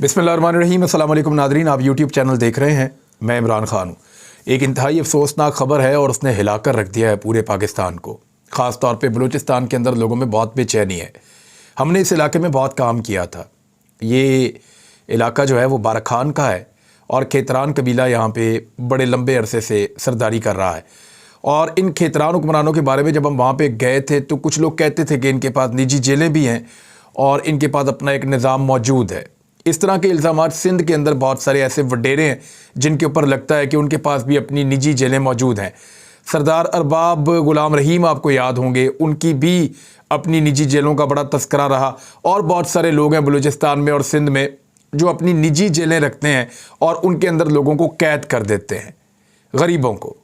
बिस्मिल्लाहिर्रहमानिर्रहीम। अस्सलाम वालेकुम नादरीन, आप यूट्यूब चैनल देख रहे हैं। मैं इमरान ख़ान हूँ। एक इंतहाई अफसोसनाक ख़बर है और उसने हिलाकर रख दिया है पूरे पाकिस्तान को। ख़ास तौर पे बलूचिस्तान के अंदर लोगों में बहुत बेचैनी है। हमने इस इलाके में बहुत काम किया था। ये इलाका जो है वो बारखान का है और खेतरान कबीला यहाँ पे बड़े लंबे अरसे से सरदारी कर रहा है। और इन खेतरान हुक्मरानों के बारे में जब हम वहाँ पे गए थे तो कुछ लोग कहते थे कि इनके पास निजी जेलें भी हैं और इनके पास अपना एक निज़ाम मौजूद है। इस तरह के इल्ज़ामात सिंध के अंदर बहुत सारे ऐसे वडेरे हैं जिनके ऊपर लगता है कि उनके पास भी अपनी निजी जेलें मौजूद हैं। सरदार अरबाब गुलाम रहीम आपको याद होंगे, उनकी भी अपनी निजी जेलों का बड़ा तस्करा रहा। और बहुत सारे लोग हैं बलूचिस्तान में और सिंध में जो अपनी निजी जेलें रखते हैं और उनके अंदर लोगों को कैद कर देते हैं, गरीबों को,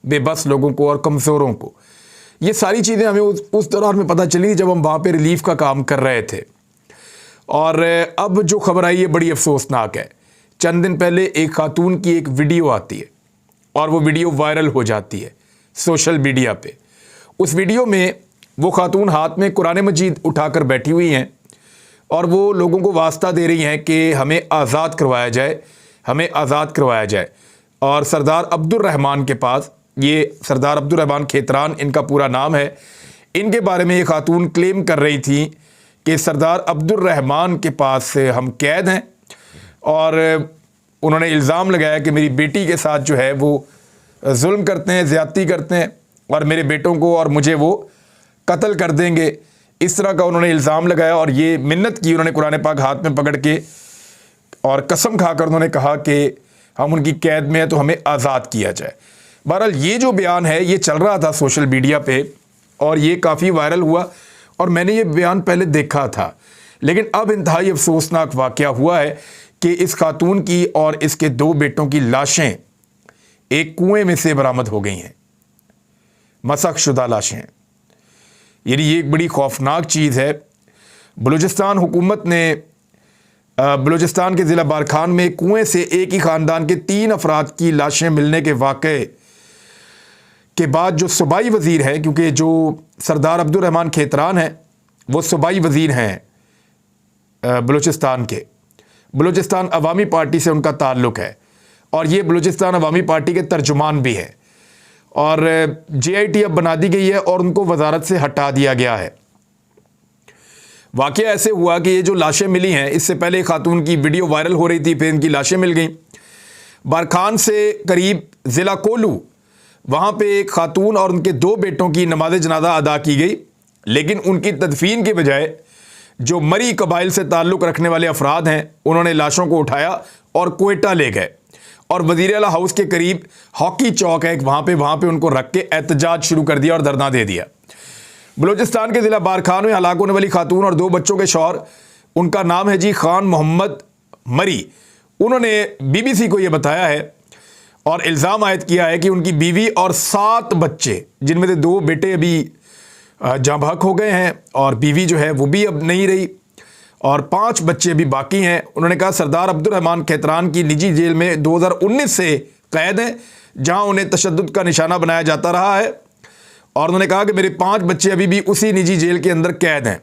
बेबस लोगों को और कमज़ोरों को। ये सारी चीज़ें हमें उस दौरान में पता चली जब हम वहाँ पे रिलीफ का काम कर रहे थे। और अब जो खबर आई है बड़ी अफसोसनाक है। चंद दिन पहले एक खातून की एक वीडियो आती है और वो वीडियो वायरल हो जाती है सोशल मीडिया पे। उस वीडियो में वो खातून हाथ में कुरान मजीद उठाकर बैठी हुई हैं और वो लोगों को वास्ता दे रही हैं कि हमें आज़ाद करवाया जाए, हमें आज़ाद करवाया जाए। और सरदार अब्दुर्रहमान के पास, ये सरदार अब्दुर्रहमान खेतरान इनका पूरा नाम है, इनके बारे में ये खातून क्लेम कर रही थी कि सरदार अब्दुर्रहमान के पास से हम कैद हैं। और उन्होंने इल्ज़ाम लगाया कि मेरी बेटी के साथ जो है वो जुल्म करते हैं, ज़्यादती करते हैं और मेरे बेटों को और मुझे वो कत्ल कर देंगे। इस तरह का उन्होंने इल्ज़ाम लगाया और ये मिन्नत की उन्होंने कुरान पाक हाथ में पकड़ के, और कसम खाकर उन्होंने कहा कि हम उनकी कैद में हैं तो हमें आज़ाद किया जाए। बहरहाल ये जो बयान है ये चल रहा था सोशल मीडिया पे और ये काफ़ी वायरल हुआ और मैंने ये बयान पहले देखा था। लेकिन अब इंतहाई अफसोसनाक वाक़या हुआ है कि इस खातून की और इसके दो बेटों की लाशें एक कुएं में से बरामद हो गई हैं, मसख शुदा लाशें। यानी ये एक बड़ी खौफनाक चीज़ है। बलूचिस्तान हुकूमत ने बलूचिस्तान के ज़िला बारखान में कुएं से एक ही ख़ानदान के 3 अफराद की लाशें मिलने के वाक़े के बाद जो सूबाई वज़ीर है, क्योंकि जो सरदार अब्दुर्रहमान खेतरान हैं वो सूबाई वज़ीर हैं बलूचिस्तान के, बलूचिस्तान अवामी पार्टी से उनका ताल्लुक़ है और ये बलूचिस्तान अवामी पार्टी के तर्जुमान भी हैं। और JIT अब बना दी गई है और उनको वजारत से हटा दिया गया है। वाक़या ऐसे हुआ कि ये जो लाशें मिली हैं, इससे पहले खातून की वीडियो वायरल हो रही थी, फिर इनकी लाशें मिल गई। बारखान से करीब ज़िला कोलू, वहाँ पे एक खातून और उनके 2 बेटों की नमाज जनाजा अदा की गई, लेकिन उनकी तदफीन के बजाय जो मरी कबाइल से ताल्लुक़ रखने वाले अफराद हैं उन्होंने लाशों को उठाया और कोयटा ले गए और वज़ीर आला हाउस के करीब हॉकी चौक है, वहाँ पे उनको रख के एहतजाज शुरू कर दिया और धरना दे दिया। बलूचिस्तान के ज़िला बारखान में हलाक होने वाली खातून और 2 बच्चों के शौहर, उनका नाम है जी खान मोहम्मद मरी। उन्होंने BBC को ये बताया है और इल्ज़ाम आयद किया है कि उनकी बीवी और 7 बच्चे, जिनमें से 2 बेटे अभी जाँ बहक हो गए हैं और बीवी जो है वो भी अब नहीं रही और 5 बच्चे अभी बाकी हैं। उन्होंने कहा सरदार अब्दुर्रहमान खेतरान की निजी जेल में 2019 से कैद हैं, जहां उन्हें तशद्दुद का निशाना बनाया जाता रहा है। और उन्होंने कहा कि मेरे 5 बच्चे अभी भी उसी निजी जेल के अंदर कैद हैं।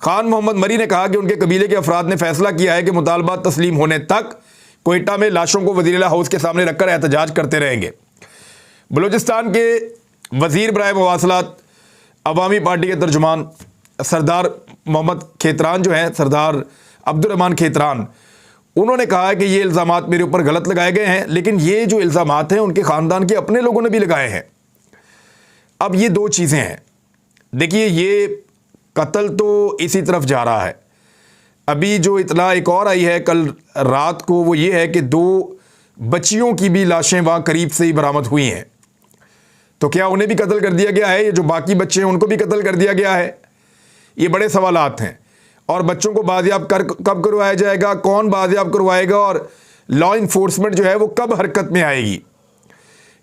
खान मोहम्मद मरी ने कहा कि उनके कबीले के अफराद ने फैसला किया है कि मुतालबा तस्लीम होने तक कोयटा में लाशों को वज़ीर आला हाउस के सामने रखकर एहतजाज करते रहेंगे। बलूचिस्तान के वज़ीर बराए मवासलात अवामी पार्टी के तर्जुमान सरदार मोहम्मद खेतरान जो हैं, सरदार अब्दुर्रहमान खेतरान, उन्होंने कहा है कि ये इल्ज़ामात मेरे ऊपर गलत लगाए गए हैं, लेकिन ये जो इल्ज़ामात हैं उनके ख़ानदान के अपने लोगों ने भी लगाए हैं। अब ये 2 चीज़ें हैं। देखिए, ये कत्ल तो इसी तरफ जा रहा है। अभी जो इतला एक और आई है कल रात को, वो ये है कि 2 बच्चियों की भी लाशें वहाँ करीब से ही बरामद हुई हैं। तो क्या उन्हें भी कत्ल कर दिया गया है? ये जो बाकी बच्चे हैं उनको भी कत्ल कर दिया गया है? ये बड़े सवालात हैं। और बच्चों को बाजियाब कब करवाया जाएगा, कौन बाजियाब करवाएगा और लॉ इन्फोर्समेंट जो है वो कब हरकत में आएगी?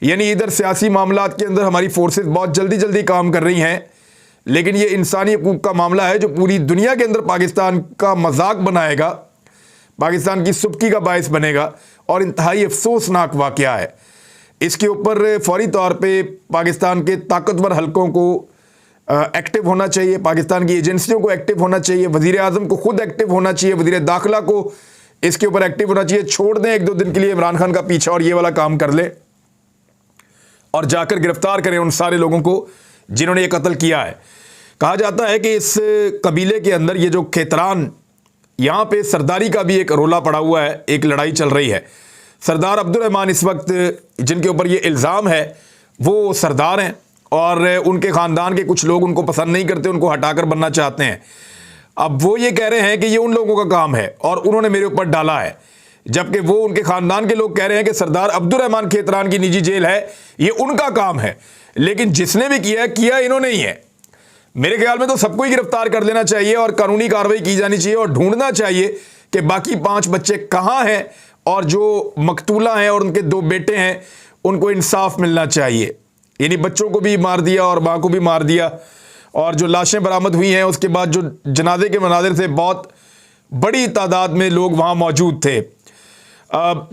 यानी इधर सियासी मामलात के अंदर हमारी फोर्सेस बहुत जल्दी जल्दी काम कर रही हैं, लेकिन ये इंसानी हकूक़ का मामला है जो पूरी दुनिया के अंदर पाकिस्तान का मजाक बनाएगा, पाकिस्तान की सुबकी का बायस बनेगा और इंतहाई अफसोसनाक वाक़या है। इसके ऊपर फौरी तौर पे पाकिस्तान के ताकतवर हलकों को एक्टिव होना चाहिए, पाकिस्तान की एजेंसियों को एक्टिव होना चाहिए, वज़ीर आज़म को खुद एक्टिव होना चाहिए, वज़ीर दाखिला को इसके ऊपर एक्टिव होना चाहिए। छोड़ दें 1-2 दिन के लिए इमरान खान का पीछा और ये वाला काम कर ले और जाकर गिरफ्तार करें उन सारे लोगों को जिन्होंने ये कत्ल किया है। कहा जाता है कि इस कबीले के अंदर ये जो खेतरान, यहाँ पे सरदारी का भी एक रोला पड़ा हुआ है, एक लड़ाई चल रही है। सरदार अब्दुल रहमान इस वक्त जिनके ऊपर ये इल्ज़ाम है वो सरदार हैं और उनके ख़ानदान के कुछ लोग उनको पसंद नहीं करते, उनको हटाकर बनना चाहते हैं। अब वो ये कह रहे हैं कि ये उन लोगों का काम है और उन्होंने मेरे ऊपर डाला है, जबकि वो उनके ख़ानदान के लोग कह रहे हैं कि सरदार अब्दुल रहमान खेतरान की निजी जेल है, ये उनका काम है। लेकिन जिसने भी किया इन्होंने ही है। मेरे ख्याल में तो सबको ही गिरफ्तार कर लेना चाहिए और कानूनी कार्रवाई की जानी चाहिए और ढूंढना चाहिए कि बाकी 5 बच्चे कहाँ हैं और जो मकतूला हैं और उनके 2 बेटे हैं उनको इंसाफ मिलना चाहिए। यानी बच्चों को भी मार दिया और माँ को भी मार दिया, और जो लाशें बरामद हुई हैं उसके बाद जो जनाजे के मनाजिर थे, बहुत बड़ी तादाद में लोग वहाँ मौजूद थे।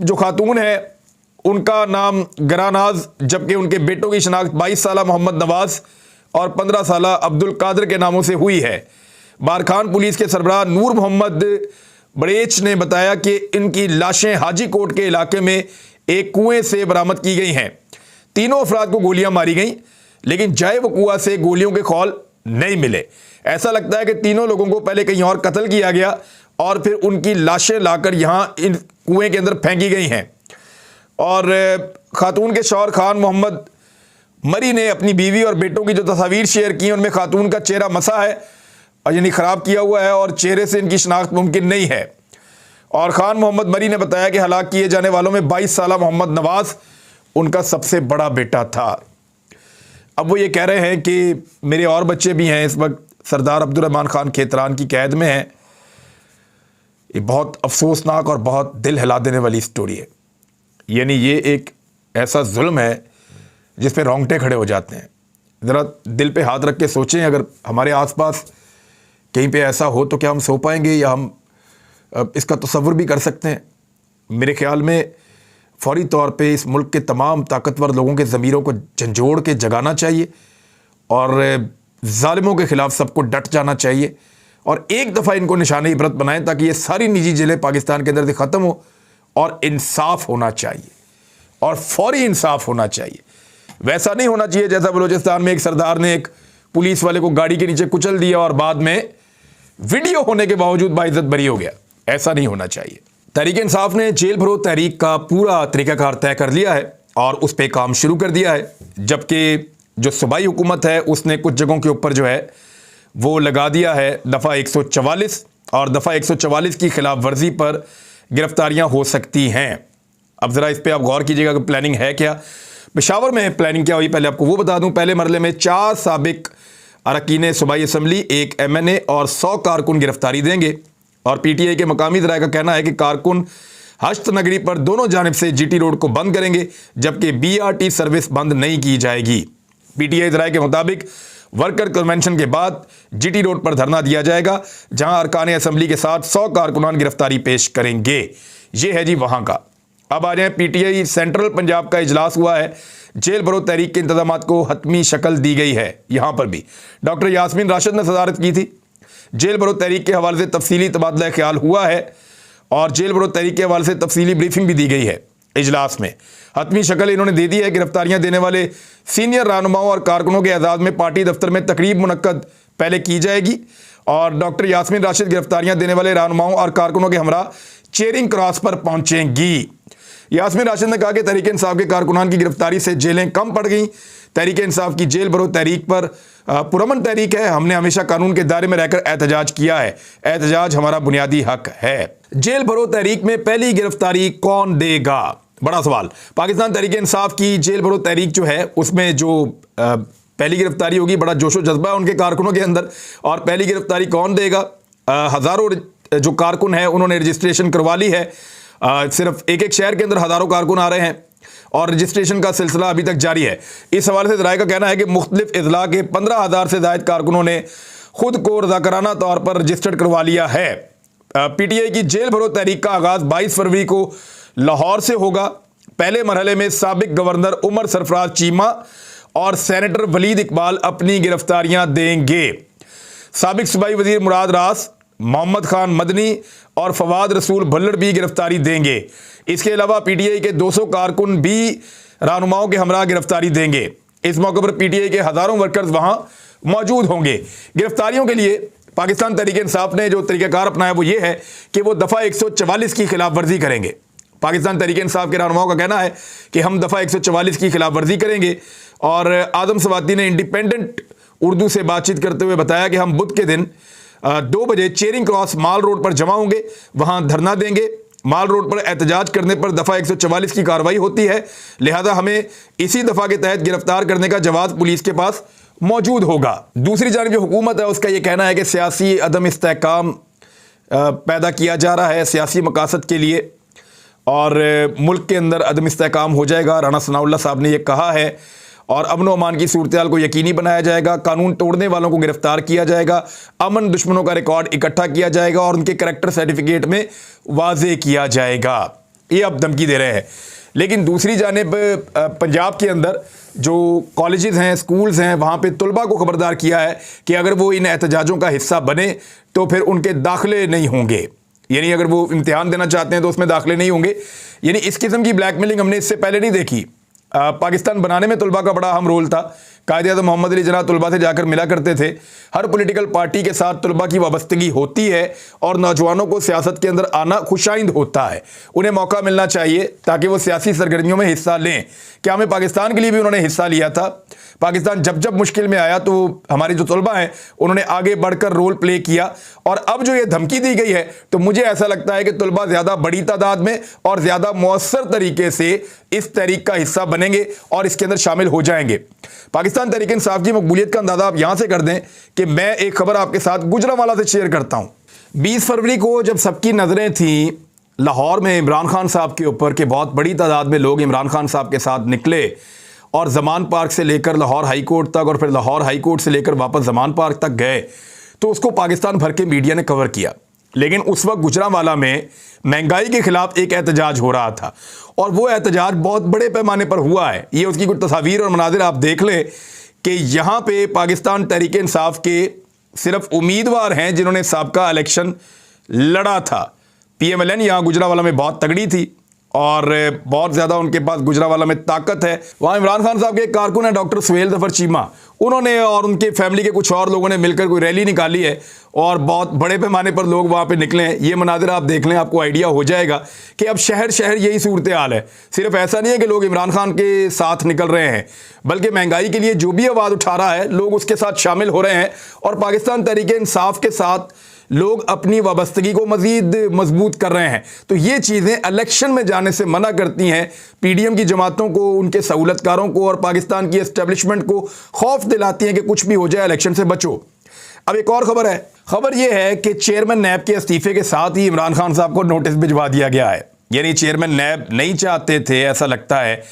जो खातून है उनका नाम गरानाज, जबकि उनके बेटों की शनाख्त 22 साला मोहम्मद नवाज और 15 साला अब्दुल कादिर के नामों से हुई है। बारखान पुलिस के सरबराह नूर मोहम्मद बड़ेच ने बताया कि इनकी लाशें हाजी कोट के इलाके में एक कुएं से बरामद की गई हैं। तीनों अफराद को गोलियां मारी गईं, लेकिन जाए वकुआ से गोलियों के खौल नहीं मिले। ऐसा लगता है कि तीनों लोगों को पहले कहीं और कत्ल किया गया और फिर उनकी लाशें लाकर यहां इन कुएं के अंदर फेंकी गई हैं। और खातून के शौहर खान मोहम्मद मरी ने अपनी बीवी और बेटों की जो तस्वीर शेयर की, उनमें खातून का चेहरा मसा है और यानी ख़राब किया हुआ है और चेहरे से इनकी शनाख्त मुमकिन नहीं है। और खान मोहम्मद मरी ने बताया कि हलाक किए जाने वालों में 22 साला मोहम्मद नवाज उनका सबसे बड़ा बेटा था। अब वो ये कह रहे हैं कि मेरे और बच्चे भी हैं, इस वक्त सरदार अब्दुल रहमान खान खेतरान की कैद में हैं। ये बहुत अफसोसनाक और बहुत दिल हिला देने वाली स्टोरी है। यानी ये एक ऐसा जुल्म है जिस पे रोंगटे खड़े हो जाते हैं। ज़रा दिल पे हाथ रख के सोचें, अगर हमारे आसपास कहीं पे ऐसा हो तो क्या हम सो पाएंगे या हम इसका तसव्वुर भी कर सकते हैं? मेरे ख्याल में फौरी तौर पे इस मुल्क के तमाम ताकतवर लोगों के ज़मीरों को झंझोड़ के जगाना चाहिए और ज़ालिमों के ख़िलाफ़ सबको डट जाना चाहिए और एक दफ़ा इनको निशाने इबरत बनाएं ताकि ये सारी निजी जेलें पाकिस्तान के अंदर से ख़त्म हो और इंसाफ होना चाहिए और फौरी इंसाफ होना चाहिए। वैसा नहीं होना चाहिए जैसा बलूचिस्तान में एक सरदार ने एक पुलिस वाले को गाड़ी के नीचे कुचल दिया और बाद में वीडियो होने के बावजूद बाइज्जत बरी हो गया। ऐसा नहीं होना चाहिए। तहरीक इंसाफ ने जेल भरो तहरीक का पूरा तरीकाकार तय कर लिया है और उस पर काम शुरू कर दिया है, जबकि जो सूबाई हुकूमत है उसने कुछ जगहों के ऊपर जो है वो लगा दिया है दफ़ा 144 और दफ़ा 144 की खिलाफ वर्जी पर गिरफ्तारियां हो सकती हैं। अब ज़रा इस पर आप गौर कीजिएगा कि प्लानिंग है क्या। पेशावर में प्लानिंग क्या हुई पहले आपको वो बता दूं। पहले मरले में 4 साबिक अरकान सूबाई असम्बली, 1 MNA और 100 कारकुन गिरफ्तारी देंगे और PTI के मकामी ज़राए का कहना है कि कारकुन हश्त नगरी पर दोनों जानिब से GT रोड को बंद करेंगे, जबकि BRT सर्विस बंद नहीं की जाएगी। PTI ज़राए के मुताबिक वर्कर कन्वेंशन के बाद GT रोड पर धरना दिया जाएगा, जहां अरकान असम्बली के साथ 100 कारकुनान गिरफ्तारी पेश करेंगे। ये है जी वहां का। अब आ जाए PTI सेंट्रल पंजाब का इजलास हुआ है। जेल भरो तहरीक के इंतजामात को हतमी शक्ल दी गई है। यहां पर भी डॉक्टर यास्मीन राशिद ने सदारत की थी। जेल भरो तहरीक के हवाले से तफसीली तबादला ख्याल हुआ है और जेल भरो तहरीक के हवाले से तफसीली ब्रीफिंग भी दी गई है। इजलास में हतमी शक्ल इन्होंने दे दी है। गिरफ्तारियां देने वाले सीनियर रहनुमाओं और कारकुनों के एजाज़ में पार्टी दफ्तर में तकरीब मुनक्कद पहले की जाएगी और डॉक्टर यास्मीन राशिद गिरफ्तारियां देने वाले रहनुमाओं और कारकुनों के हमरा चेयरिंग क्रॉस पर पहुंचेंगी। यास्मीन राशिद ने कहा कि तहरीक इंसाफ के कारकुनान की गिरफ्तारी से जेलें कम पड़ गई। तहरीक इंसाफ की जेल भरो तहरीक पर पुरअमन तहरीक है। हमने हमेशा कानून के दायरे में रहकर एहतजाज किया है। एहतजाज हमारा बुनियादी हक है। जेल भरो तहरीक में पहली गिरफ्तारी कौन देगा? बड़ा सवाल। पाकिस्तान तहरीक इंसाफ की जेल भरो तहरीक जो है उसमें जो पहली गिरफ्तारी होगी, बड़ा जोशो जज्बा है उनके कारकुनों के अंदर। और पहली गिरफ्तारी कौन देगा? हज़ारों जो कारकुन है उन्होंने रजिस्ट्रेशन करवा ली है। सिर्फ एक एक शहर के अंदर हज़ारों कारकुन आ रहे हैं और रजिस्ट्रेशन का सिलसिला अभी तक जारी है। इस हवाले से ज़राए का कहना है कि मुख्तलिफ अजला के 15,000 से ज़ायद कारकुनों ने खुद को रज़ाकाराना तौर पर रजिस्टर्ड करवा लिया है। PTI की जेल भरो तहरीक का आगाज़ 22 फरवरी को लाहौर से होगा। पहले मरहले में साबिक गवर्नर उमर सरफराज चीमा और सेनेटर वलीद इकबाल अपनी गिरफ्तारियां देंगे। साबिक सूबाई वजीर मुराद रास, मोहम्मद खान मदनी और फवाद रसूल भल्लड़ भी गिरफ्तारी देंगे। इसके अलावा पीटीआई के 200 कारकुन भी रहनुमाओं के हमरा गिरफ्तारी देंगे। इस मौके पर पीटीआई के हजारों वर्कर्स वहां मौजूद होंगे। गिरफ्तारियों के लिए पाकिस्तान तहरीक इंसाफ ने जो तरीकाकार अपनाया वो ये है कि वो दफ़ा 144 की खिलाफ वर्जी करेंगे। पाकिस्तान तहरीक इंसाफ के रहनुमाओं का कहना है कि हम दफ़ा 144 की खिलाफ वर्जी करेंगे। और आदम सवाती ने इंडिपेंडेंट उर्दू से बातचीत करते हुए बताया कि हम बुध के दिन 2 बजे चेरिंग क्रॉस माल रोड पर जमा होंगे, वहां धरना देंगे। माल रोड पर एहतजाज करने पर दफ़ा 144 की कार्रवाई होती है, लिहाजा हमें इसी दफ़ा के तहत गिरफ्तार करने का जवाब पुलिस के पास मौजूद होगा। दूसरी जानब जो हुकूमत है उसका यह कहना है कि सियासी अदम इस्तेहकाम पैदा किया जा रहा है सियासी मकासद के लिए और मुल्क के अंदर अदम इस्तेहकाम हो जाएगा। राना सनाउल्लाह साहब ने यह कहा है और अमन व अमान की सूरत को यकीनी बनाया जाएगा, कानून तोड़ने वालों को गिरफ्तार किया जाएगा, अमन दुश्मनों का रिकॉर्ड इकट्ठा किया जाएगा और उनके करैक्टर सर्टिफिकेट में वाजे किया जाएगा। ये अब धमकी दे रहे हैं। लेकिन दूसरी जानिब पंजाब के अंदर जो कॉलेजेस हैं, स्कूल्स हैं, वहाँ पे तलबा को खबरदार किया है कि अगर वो इन एहतजाजों का हिस्सा बने तो फिर उनके दाखिले नहीं होंगे, यानी अगर वो इम्तिहान देना चाहते हैं तो उसमें दाखिले नहीं होंगे। यानी इस किस्म की ब्लैकमेलिंग हमने इससे पहले नहीं देखी। पाकिस्तान बनाने में तलबा का बड़ा अहम रोल था। कायदे-ए-आज़म मोहम्मद अली जिन्ना तलबा से जाकर मिला करते थे। हर पॉलिटिकल पार्टी के साथ तलबा की वाबस्तगी होती है और नौजवानों को सियासत के अंदर आना खुशाइंद होता है। उन्हें मौका मिलना चाहिए ताकि वो सियासी सरगर्मियों में हिस्सा लें। क्या हमें पाकिस्तान के लिए भी उन्होंने हिस्सा लिया था। पाकिस्तान जब जब मुश्किल में आया तो हमारी जो तलबा हैं उन्होंने आगे बढ़कर रोल प्ले किया। और अब जो ये धमकी दी गई है तो मुझे ऐसा लगता है कि तलबा ज़्यादा बड़ी तादाद में और ज़्यादा मौसर तरीके से इस तहरीक का हिस्सा बनेंगे और इसके अंदर शामिल हो जाएंगे। पाकिस्तान तहरीक इंसाफ की मकबूलियत का अंदाज़ा आप यहाँ से कर दें कि मैं एक खबर आपके साथ गुजरांवाला से शेयर करता हूँ। 20 फरवरी को जब सबकी नज़रें थीं लाहौर में इमरान खान साहब के ऊपर कि बहुत बड़ी तादाद में लोग इमरान खान साहब के साथ निकले और जमान पार्क से लेकर लाहौर हाई कोर्ट तक और फिर लाहौर हाई कोर्ट से लेकर वापस जमान पार्क तक गए, तो उसको पाकिस्तान भर के मीडिया ने कवर किया। लेकिन उस वक्त गुजरांवाला में महंगाई के खिलाफ एक एहतजाज हो रहा था और वो एहतजाज बहुत बड़े पैमाने पर हुआ है। ये उसकी कुछ तस्वीर और मनाजिर आप देख लें कि यहाँ पे पाकिस्तान तहरीक इंसाफ के सिर्फ उम्मीदवार हैं जिन्होंने साबका इलेक्शन लड़ा था। PMLN यहाँ गुजरांवाला में बहुत तगड़ी थी और बहुत ज़्यादा उनके पास गुजरांवाला में ताकत है। वहाँ इमरान खान साहब के एक कारकुन है डॉक्टर सुहेल ज़फ़र चीमा, उन्होंने और उनके फैमिली के कुछ और लोगों ने मिलकर कोई रैली निकाली है और बहुत बड़े पैमाने पर लोग वहाँ पे निकले हैं। ये मनाजिर आप देख लें, आपको आइडिया हो जाएगा कि अब शहर शहर यही सूरत हाल है। सिर्फ ऐसा नहीं है कि लोग इमरान खान के साथ निकल रहे हैं, बल्कि महंगाई के लिए जो भी आवाज़ उठा रहा है लोग उसके साथ शामिल हो रहे हैं और पाकिस्तान तहरीक इंसाफ के साथ लोग अपनी वाबस्तगी को मजीद मजबूत कर रहे हैं। तो ये चीज़ें इलेक्शन में जाने से मना करती हैं PDM की जमातों को, उनके सहूलतकारों को और पाकिस्तान की एस्टेब्लिशमेंट को खौफ दिलाती हैं कि कुछ भी हो जाए इलेक्शन से बचो। अब एक और खबर है। खबर यह है कि चेयरमैन नैब के इस्तीफे के साथ ही इमरान खान साहब को नोटिस भिजवा दिया गया है। यानी चेयरमैन नैब नहीं चाहते थे, ऐसा लगता है,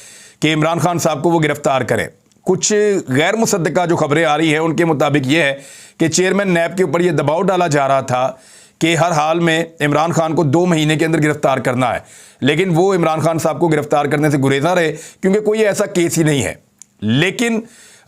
कि इमरान खान साहब को वो गिरफ्तार करें। कुछ गैर मुसद्दका जो खबरें आ रही हैं उनके मुताबिक ये है कि चेयरमैन नैब के ऊपर ये दबाव डाला जा रहा था कि हर हाल में इमरान खान को 2 महीने के अंदर गिरफ्तार करना है, लेकिन वो इमरान खान साहब को गिरफ्तार करने से गुरेजा रहे क्योंकि कोई ऐसा केस ही नहीं है। लेकिन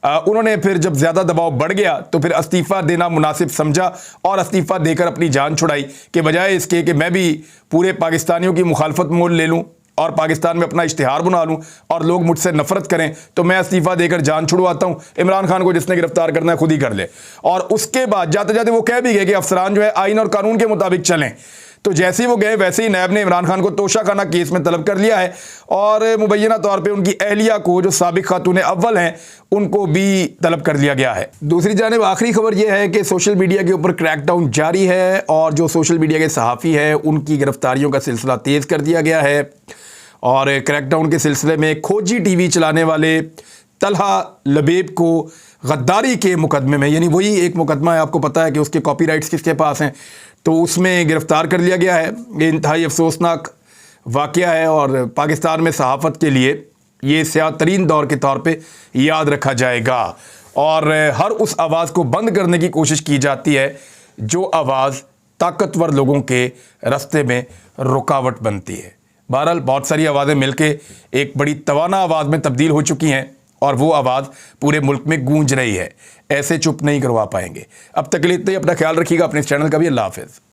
उन्होंने फिर जब ज़्यादा दबाव बढ़ गया तो फिर इस्तीफ़ा देना मुनासिब समझा और इस्तीफ़ा देकर अपनी जान छुड़ाई कि बजाय इसके कि मैं भी पूरे पाकिस्तानियों की मुखालफत मोल ले लूँ और पाकिस्तान में अपना इश्तिहार बना लूँ और लोग मुझसे नफरत करें, तो मैं इस्तीफ़ा देकर जान छुड़वाता हूँ। इमरान खान को जिसने गिरफ्तार करना है खुद ही कर ले। और उसके बाद जाते जाते वो कह भी गए कि अफसरान जो है आइन और कानून के मुताबिक चलें। तो जैसे ही वो गए वैसे ही नैब ने इमरान खान को तोशाखाना केस में तलब कर लिया है और मुबैना तौर पे उनकी अहलिया को, जो साबिक खातून अव्वल हैं, उनको भी तलब कर लिया गया है। दूसरी जानिब आखिरी खबर यह है कि सोशल मीडिया के ऊपर क्रैकडाउन जारी है और जो सोशल मीडिया के सहाफ़ी हैं उनकी गिरफ्तारियों का सिलसिला तेज़ कर दिया गया है। और क्रैकडाउन के सिलसिले में खोजी TV चलाने वाले तलहा लबेब को गद्दारी के मुकदमे में, यानी वही एक मुकदमा है, आपको पता है कि उसके कॉपीराइट्स किसके पास हैं, तो उसमें गिरफ्तार कर लिया गया है। ये इंतहाई अफसोसनाक वाक़या है और पाकिस्तान में सहाफ़त के लिए ये स्याह तरीन दौर के तौर पे याद रखा जाएगा और हर उस आवाज़ को बंद करने की कोशिश की जाती है जो आवाज़ ताकतवर लोगों के रास्ते में रुकावट बनती है। बहरहाल बहुत सारी आवाज़ें मिलके एक बड़ी तवाना आवाज़ में तब्दील हो चुकी हैं और वो आवाज़ पूरे मुल्क में गूंज रही है। ऐसे चुप नहीं करवा पाएंगे। अब तक के लिए इतना ही। अपना ख्याल रखिएगा, अपने इस चैनल का भी। अल्लाह हाफ़िज़।